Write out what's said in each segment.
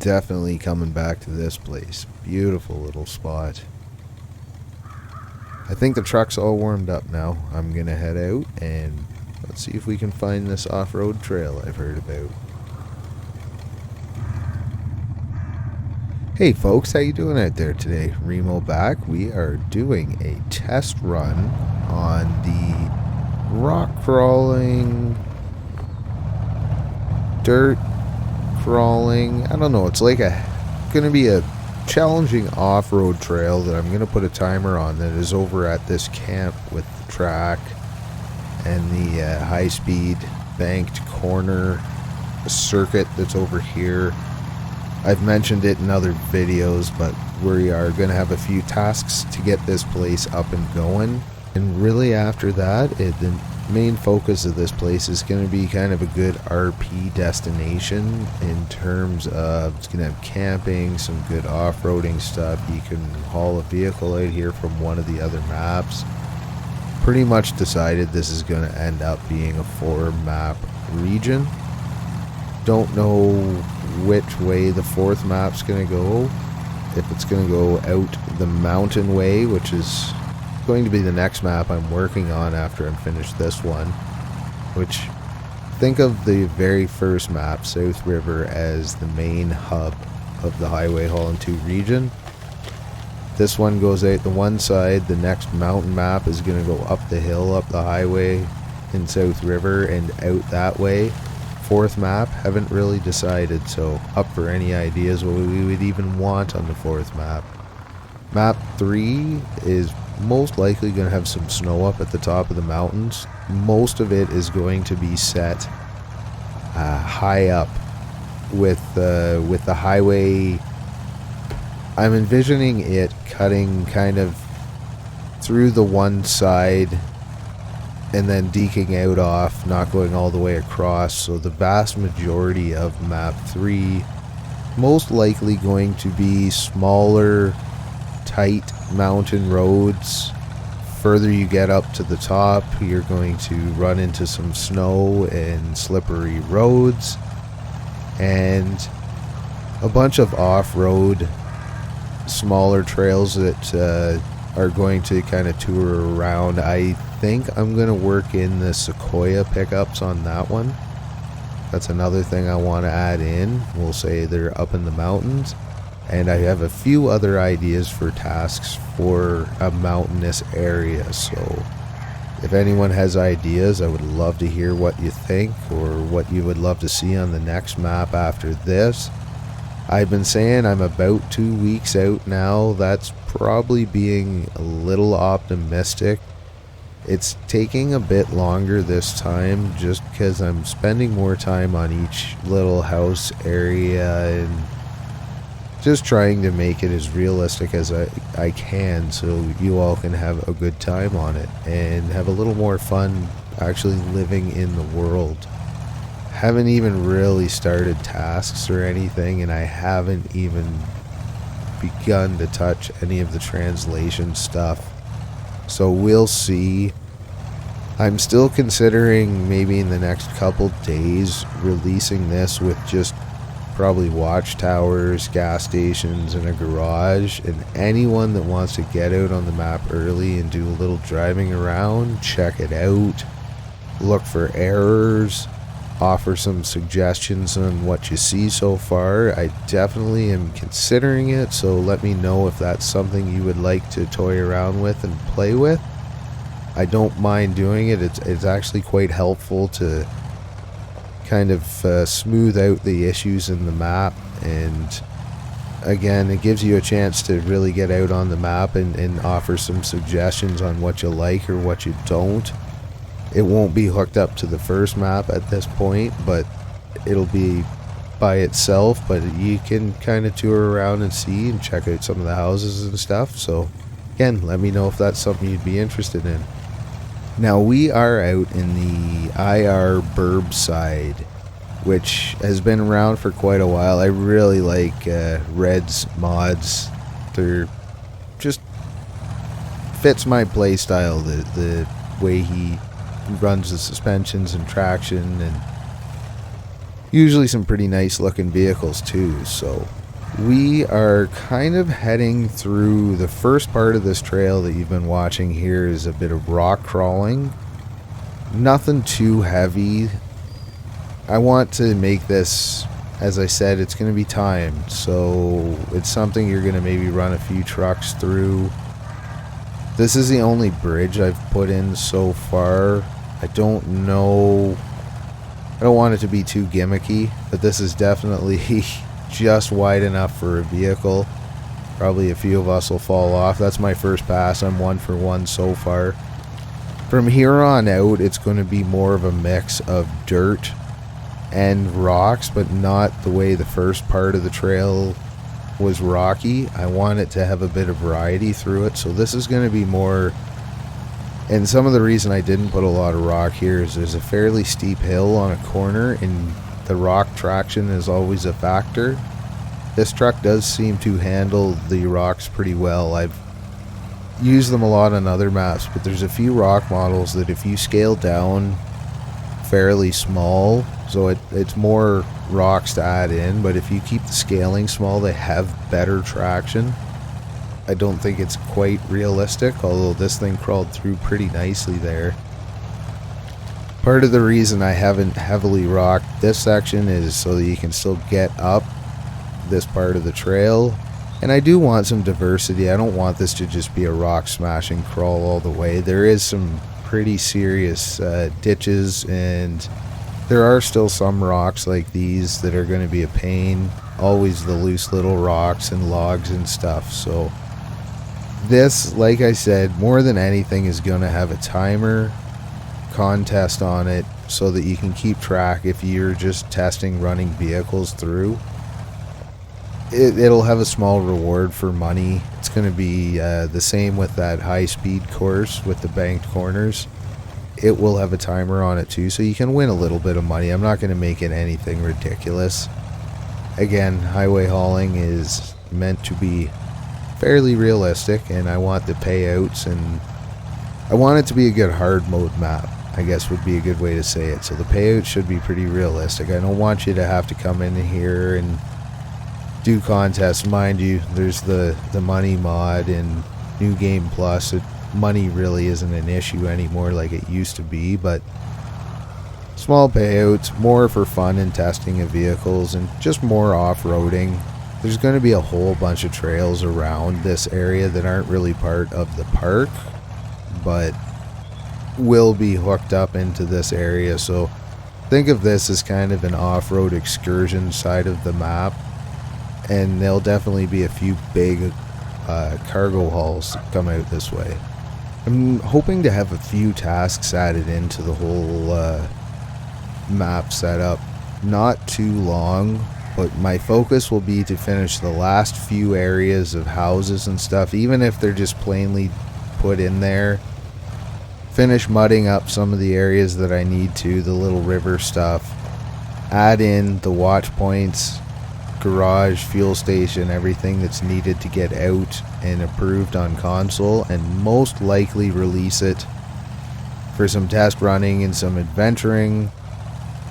definitely coming back to this place. Beautiful little spot. I think the truck's all warmed up now. I'm gonna head out and let's see if we can find this off-road trail I've heard about. Hey folks, how you doing out there today? Remo back. We are doing a test run on the rock crawling, dirt crawling, I don't know, it's like gonna be a challenging off-road trail that I'm gonna put a timer on that is over at this camp with the track and the high-speed banked corner circuit that's over here. I've mentioned it in other videos, but we are going to have a few tasks to get this place up and going. And really after that, the main focus of this place is going to be kind of a good RP destination in terms of it's going to have camping, some good off-roading stuff. You can haul a vehicle out here from one of the other maps. Pretty much decided this is going to end up being a 4-map region. Don't know which way the 4th map's going to go. If it's going to go out the mountain way, which is going to be the next map I'm working on after I'm finished this one. Which, think of the very first map, South River, as the main hub of the Highway Haulin 2 region. This one goes out the one side. The next mountain map is going to go up the hill, up the highway in South River and out that way. 4th map, haven't really decided, so up for any ideas what we would even want on the 4th map. Map 3 is most likely going to have some snow up at the top of the mountains. Most of it is going to be set high up with the highway. I'm envisioning it cutting kind of through the one side and then deking out off, not going all the way across. So the vast majority of map 3 most likely going to be smaller, tight mountain roads. Further you get up to the top, you're going to run into some snow and slippery roads and a bunch of off-road smaller trails that are going to kind of tour around. I think I'm going to work in the Sequoia pickups on that one. That's another thing I want to add in. We'll say they're up in the mountains. And I have a few other ideas for tasks for a mountainous area. So if anyone has ideas, I would love to hear what you think or what you would love to see on the next map after this. I've been saying I'm about 2 weeks out now. That's probably being a little optimistic. It's taking a bit longer this time just because I'm spending more time on each little house area and just trying to make it as realistic as I can so you all can have a good time on it and have a little more fun actually living in the world. Haven't even really started tasks or anything, and I haven't even begun to touch any of the translation stuff. So we'll see. I'm still considering maybe in the next couple days releasing this with just probably watchtowers, gas stations, and a garage. And anyone that wants to get out on the map early and do a little driving around, check it out, look for errors, offer some suggestions on what you see so far. I definitely am considering it, so let me know if that's something you would like to toy around with and play with. I don't mind doing it. It's actually quite helpful to kind of smooth out the issues in the map, and again, it gives you a chance to really get out on the map and offer some suggestions on what you like or what you don't. It won't be hooked up to the first map at this point, but it'll be by itself, but you can kind of tour around and see and check out some of the houses and stuff. So again, let me know if that's something you'd be interested in. Now we are out in the IR Burb side, which has been around for quite a while. I really like Red's mods. They're just fits my play style, the way he runs the suspensions and traction, and Usually some pretty nice looking vehicles too. So we are kind of heading through the first part of this trail that you've been watching. Here is a bit of rock crawling. Nothing too heavy. I want to make this, as I said, it's going to be timed, so it's something you're going to maybe run a few trucks through. This is the only bridge I've put in so far. I don't know, I don't want it to be too gimmicky, but this is definitely just wide enough for a vehicle. Probably a few of us will fall off. That's my first pass. I'm 1 for 1 so far. From here on out, it's going to be more of a mix of dirt and rocks, but not the way the first part of the trail was rocky. I want it to have a bit of variety through it, so this is going to be more. And some of the reason I didn't put a lot of rock here is there's a fairly steep hill on a corner, and the rock traction is always a factor. This truck does seem to handle the rocks pretty well. I've used them a lot on other maps, but there's a few rock models that if you scale down fairly small, so it's more rocks to add in, but if you keep the scaling small, they have better traction. I don't think it's quite realistic, although this thing crawled through pretty nicely there. Part of the reason I haven't heavily rocked this section is so that you can still get up this part of the trail. And I do want some diversity. I don't want this to just be a rock smashing crawl all the way. There is some pretty serious ditches, and there are still some rocks like these that are going to be a pain. Always the loose little rocks and logs and stuff. So this, like I said, more than anything is going to have a timer contest on it so that you can keep track if you're just testing running vehicles through. It'll have a small reward for money. It's going to be the same with that high-speed course with the banked corners. It will have a timer on it too, so you can win a little bit of money. I'm not going to make it anything ridiculous. Again, highway hauling is meant to be fairly realistic, and I want the payouts, and I want it to be a good hard mode map, I guess would be a good way to say it. So the payouts should be pretty realistic. I don't want you to have to come in here and do contests. Mind you, there's the money mod and New Game Plus. Money really isn't an issue anymore like it used to be, but small payouts, more for fun and testing of vehicles, and just more off-roading. There's going to be a whole bunch of trails around this area that aren't really part of the park, but will be hooked up into this area. So think of this as kind of an off-road excursion side of the map. And there'll definitely be a few big cargo hauls that come out this way. I'm hoping to have a few tasks added into the whole map setup. Not too long, but my focus will be to finish the last few areas of houses and stuff, even if they're just plainly put in there. Finish mudding up some of the areas that I need to, the little river stuff. Add in the watch points, garage, fuel station, everything that's needed to get out and approved on console, and most likely release it for some test running and some adventuring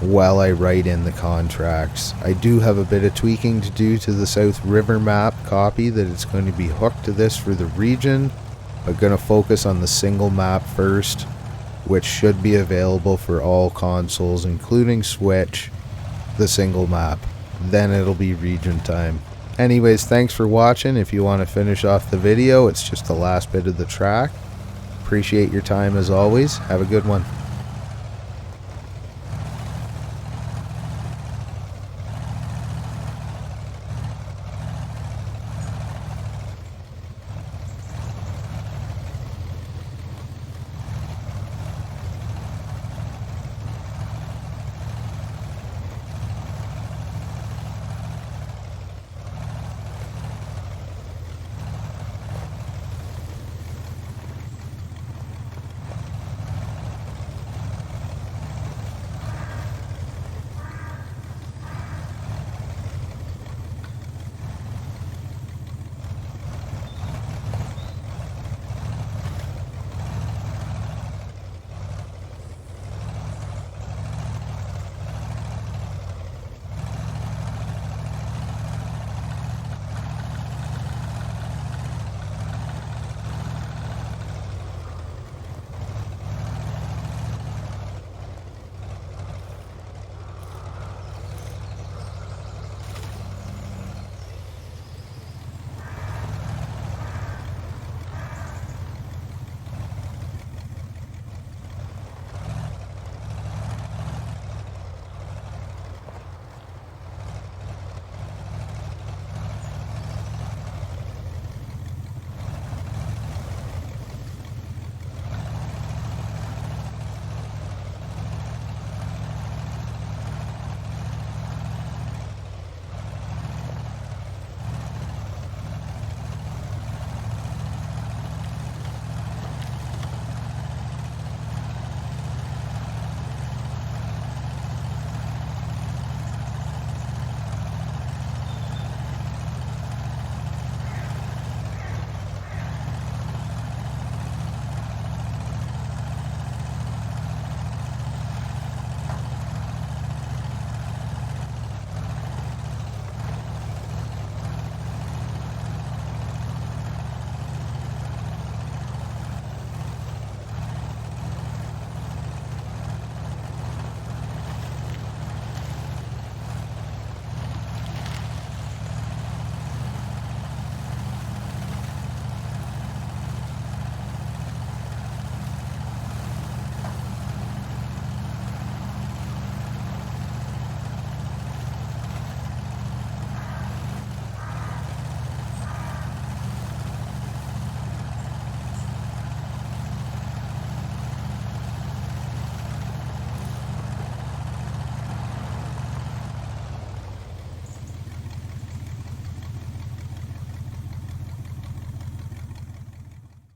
while I write in the contracts. I do have a bit of tweaking to do to the South River map copy, that it's going to be hooked to this for the region, but going to focus on the single map first, which should be available for all consoles including Switch, the single map. Then it'll be region time. Anyways, thanks for watching. If you want to finish off the video, it's just the last bit of the track. Appreciate your time as always. Have a good one.